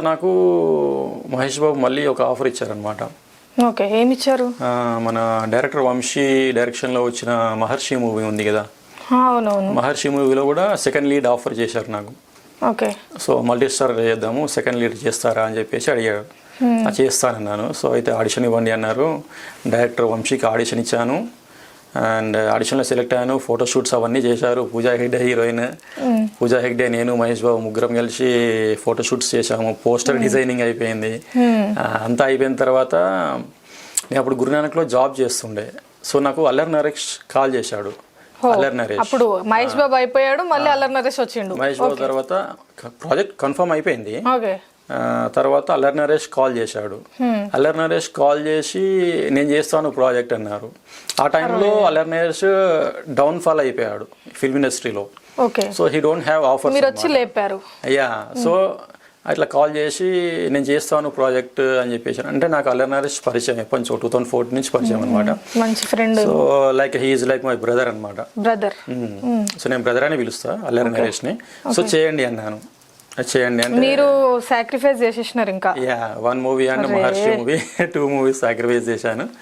నాకు మహేష్ బాబు మళ్ళీ ఒక ఆఫర్ ఇచ్చారనమాట. ఓకే, ఏమి ఇచ్చారు? మన డైరెక్టర్ వంశీ డైరెక్షన్లో వచ్చిన మహర్షి మూవీ ఉంది కదా, అవునవును. మహర్షి మూవీలో కూడా సెకండ్ లీడ్ ఆఫర్ చేశారు నాకు. ఓకే, సో మల్టీ స్టార్ చేద్దాము, సెకండ్ లీడ్ చేస్తారా అని చెప్పేసి అడిగాడు. చేస్తానన్నాను. సో అయితే ఆడిషన్ ఇవ్వండి అన్నారు. డైరెక్టర్ వంశీకి ఆడిషన్ ఇచ్చాను అండ్ ఆడిషన్లో సెలెక్ట్ అయ్యాను. ఫోటోషూట్స్ అవన్నీ చేశారు. పూజా హెగ్డే హీరోయిన్, పూజా హెగ్డే, నేను, మహేష్ బాబు ముగ్గురం కలిసి ఫోటోషూట్స్ చేశాము. పోస్టర్ డిజైనింగ్ అయిపోయింది. అంతా అయిపోయిన తర్వాత నేను అప్పుడు గురునానక్లో జాబ్ చేస్తుండే. సో నాకు అల్లరి నరేష్ కాల్ చేశాడు. అల్లరి నరేష్ అప్పుడు మహేష్ బాబు అయిపోయాడు, మళ్ళీ అల్లరి నరేష్ వచ్చిండు. మహేష్ బాబు తర్వాత ప్రాజెక్ట్ కన్ఫర్మ్ అయిపోయింది. ఓకే, తర్వాత అల్లరి నరేష్ కాల్ చేశాడు. అల్లరి నరేష్ కాల్ చేసి నేను చేస్తాను ప్రాజెక్ట్ అన్నారు. ఆ టైంలో అల్లరి నరేష్ డౌన్ ఫాల్ అయిపోయాడు ఫిల్మ్ ఇండస్ట్రీలో. Okay, so he don't have offer. మీరు వచ్చి లేపారు. అయ్యా, సో అట్లా కాల్ చేసి నేను చేస్తాను ప్రాజెక్ట్ అని చెప్పేసి. అంటే నాకు అల్లరి నరేష్ పరిచయం ఎప్పటి నుంచి 2014 నుంచి పరిచయం అనమాట. మంచి friend. So like he's like my brother అనమాట. బ్రదర్. సో నేను బ్రదర్ అని పిలుస్తా అల్లరి నరేష్ని. సో చేయండి అన్నాను. చేయండి అంటే మీరు సాక్రిఫైస్ చేసేసినారు ఇంకా. Yeah, 1 movie and Maharshi movie 2 movies sacrifice చేశాను.